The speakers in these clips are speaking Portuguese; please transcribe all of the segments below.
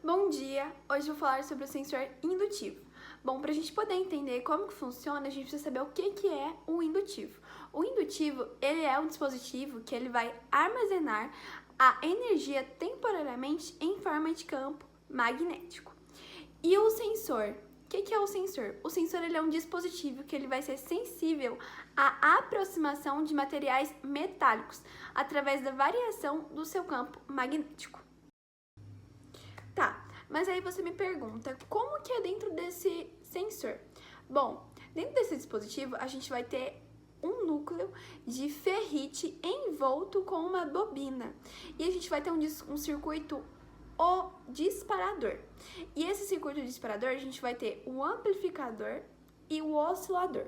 Bom dia! Hoje eu vou falar sobre o sensor indutivo. Bom, para a gente poder entender como que funciona, a gente precisa saber o que é o indutivo. O indutivo, ele é um dispositivo que ele vai armazenar a energia temporariamente em forma de campo magnético. E o sensor? O que é o sensor? O sensor ele é um dispositivo que ele vai ser sensível à aproximação de materiais metálicos através da variação do seu campo magnético. Tá, mas aí você me pergunta, como que é dentro desse sensor? Bom, dentro desse dispositivo a gente vai ter um núcleo de ferrite envolto com uma bobina. E a gente vai ter um circuito disparador. E esse circuito disparador a gente vai ter o amplificador e o oscilador.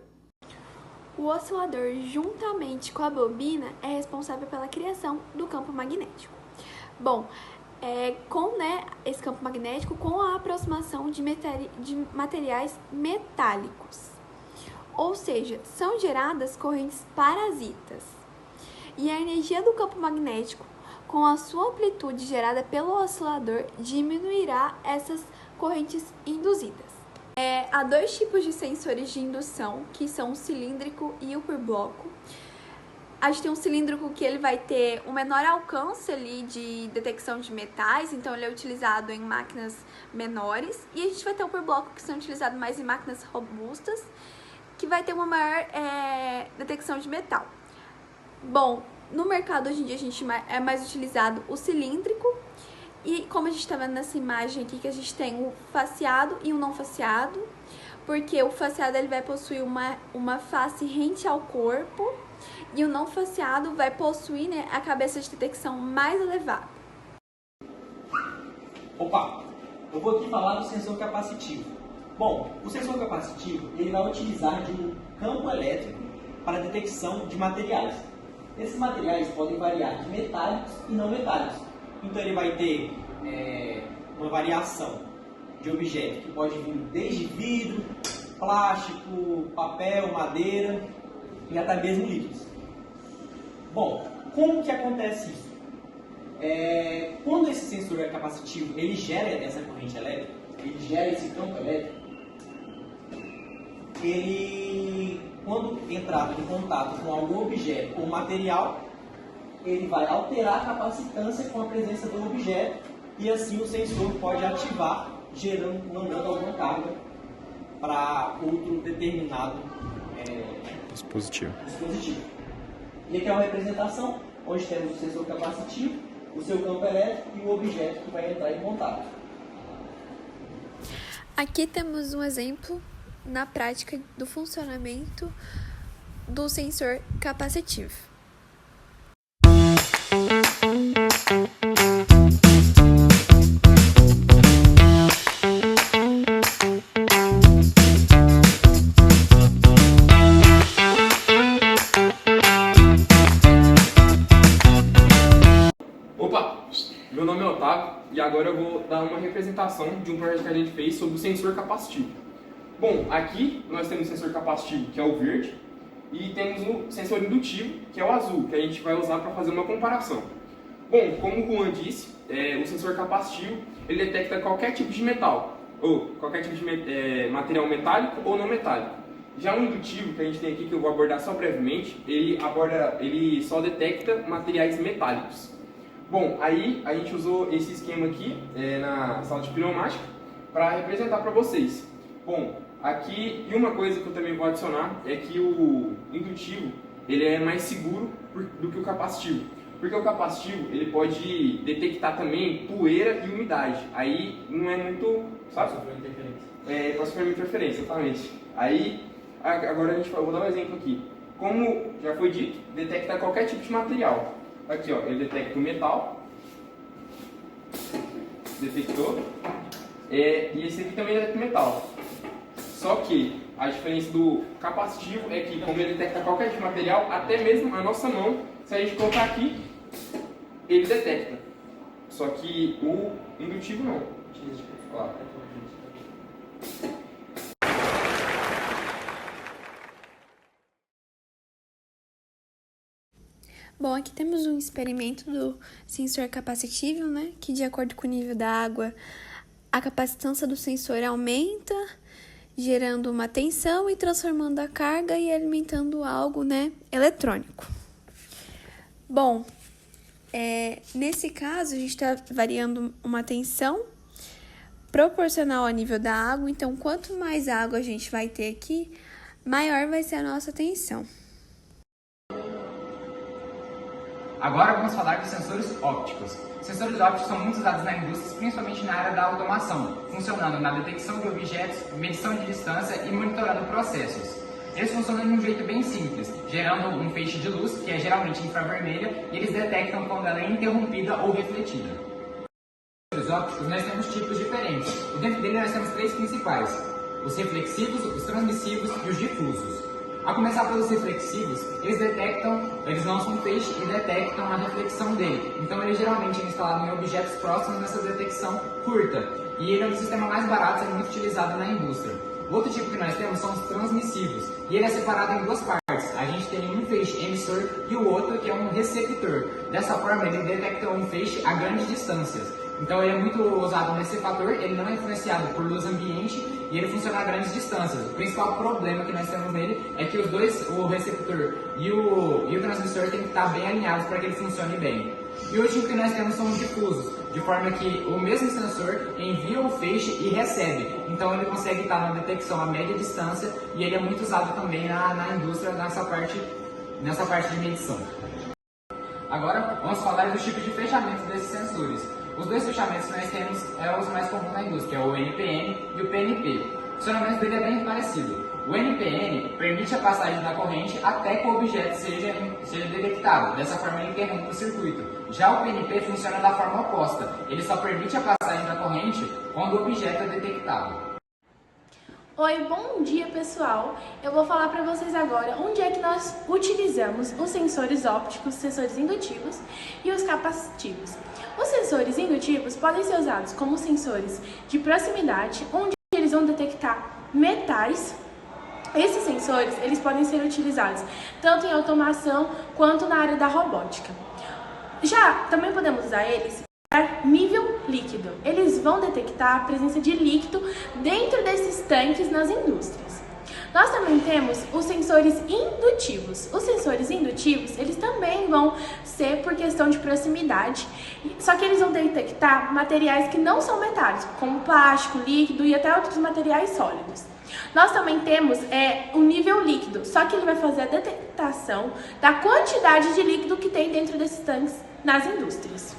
O oscilador, juntamente com a bobina, é responsável pela criação do campo magnético. Bom, com esse campo magnético, com a aproximação de materiais metálicos. Ou seja, são geradas correntes parasitas. E a energia do campo magnético, com a sua amplitude gerada pelo oscilador, diminuirá essas correntes induzidas. Há dois tipos de sensores de indução, que são o cilíndrico e o por bloco. A gente tem um cilíndrico que ele vai ter um menor alcance ali de detecção de metais, então ele é utilizado em máquinas menores. E a gente vai ter o por bloco, que são utilizados mais em máquinas robustas, que vai ter uma maior detecção de metal. Bom, no mercado hoje em dia é mais utilizado o cilíndrico. E como a gente está vendo nessa imagem aqui, que a gente tem o faceado e o não faceado, porque o faceado ele vai possuir uma face rente ao corpo, e o não faceado vai possuir a cabeça de detecção mais elevada. Opa, eu vou aqui falar do sensor capacitivo. Bom, o sensor capacitivo ele vai utilizar de um campo elétrico para a detecção de materiais. Esses materiais podem variar de metálicos e não metálicos. Então ele vai ter uma variação de objetos que pode vir desde vidro, plástico, papel, madeira e até mesmo líquidos. Bom, como que acontece isso? Quando esse sensor capacitivo ele gera essa corrente elétrica, ele gera esse campo elétrico, ele, quando entrar em contato com algum objeto ou material, ele vai alterar a capacitância com a presença do objeto e assim o sensor pode ativar, mandando alguma carga para outro determinado dispositivo. E aqui é uma representação onde temos o sensor capacitivo, o seu campo elétrico e o objeto que vai entrar em contato. Aqui temos um exemplo na prática do funcionamento do sensor capacitivo. Opa, meu nome é Otávio e agora eu vou dar uma representação de um projeto que a gente fez sobre o sensor capacitivo. Bom, aqui nós temos o sensor capacitivo, que é o verde, e temos o sensor indutivo, que é o azul, que a gente vai usar para fazer uma comparação. Bom, como o Juan disse, o sensor capacitivo ele detecta qualquer tipo de metal, ou qualquer tipo de material metálico ou não metálico. Já o indutivo, que a gente tem aqui, que eu vou abordar só brevemente, ele só detecta materiais metálicos. Bom, aí a gente usou esse esquema aqui na sala de pneumática para representar para vocês. Bom, aqui, e uma coisa que eu também vou adicionar é que o indutivo ele é mais seguro do que o capacitivo. Porque o capacitivo ele pode detectar também poeira e umidade. Aí não é muito, sabe? Sofrer interferência. Pode sofrer uma interferência, exatamente. Aí, agora eu vou dar um exemplo aqui. Como já foi dito, detecta qualquer tipo de material. Aqui, ó, ele detecta o metal. Detectou. E esse aqui também detecta o metal. Só que a diferença do capacitivo é que, como ele detecta qualquer tipo de material, até mesmo a nossa mão, se a gente colocar aqui, ele detecta. Só que o indutivo não. Bom, aqui temos um experimento do sensor capacitivo, que de acordo com o nível da água, a capacitância do sensor aumenta, gerando uma tensão e transformando a carga e alimentando algo, eletrônico. Bom, nesse caso, a gente está variando uma tensão proporcional ao nível da água. Então, quanto mais água a gente vai ter aqui, maior vai ser a nossa tensão. Agora vamos falar dos sensores ópticos. Sensores ópticos são muito usados na indústria, principalmente na área da automação, funcionando na detecção de objetos, medição de distância e monitorando processos. Eles funcionam de um jeito bem simples, gerando um feixe de luz, que é geralmente infravermelha, e eles detectam quando ela é interrompida ou refletida. Nos sensores ópticos nós temos tipos diferentes, e dentro dele nós temos 3 principais: os reflexivos, os transmissivos e os difusos. A começar pelos reflexivos, eles lançam um feixe e detectam a reflexão dele. Então ele geralmente é instalado em objetos próximos nessa detecção curta. E ele é um sistema mais barato e é muito utilizado na indústria. O outro tipo que nós temos são os transmissivos. E ele é separado em 2 partes. A gente tem um feixe emissor e o outro que é um receptor. Dessa forma ele detecta um feixe a grandes distâncias. Então ele é muito usado nesse fator, ele não é influenciado por luz ambiente e ele funciona a grandes distâncias. O principal problema que nós temos nele é que os dois, o receptor e o transmissor, tem que estar bem alinhados para que ele funcione bem. E o último que nós temos são os difusos, de forma que o mesmo sensor envia o feixe e recebe. Então ele consegue estar na detecção a média distância e ele é muito usado também na indústria nessa parte de medição. Agora vamos falar dos tipos de fechamento desses sensores. Os 2 fechamentos que nós temos os mais comuns na indústria, o NPN e o PNP. O funcionamento dele é bem parecido. O NPN permite a passagem da corrente até que o objeto seja detectado. Dessa forma ele interrompe o circuito. Já o PNP funciona da forma oposta. Ele só permite a passagem da corrente quando o objeto é detectado. Oi, bom dia pessoal! Eu vou falar para vocês agora onde é que nós utilizamos os sensores ópticos, sensores indutivos e os capacitivos. Os sensores indutivos podem ser usados como sensores de proximidade, onde eles vão detectar metais. Esses sensores eles podem ser utilizados tanto em automação quanto na área da robótica. Já também podemos usar eles para nível líquido. Eles vão detectar a presença de líquido dentro desses tanques nas indústrias. Nós também temos os sensores indutivos. Os sensores indutivos, eles também vão ser por questão de proximidade, só que eles vão detectar materiais que não são metálicos, como plástico, líquido e até outros materiais sólidos. Nós também temos o nível líquido, só que ele vai fazer a detectação da quantidade de líquido que tem dentro desses tanques nas indústrias.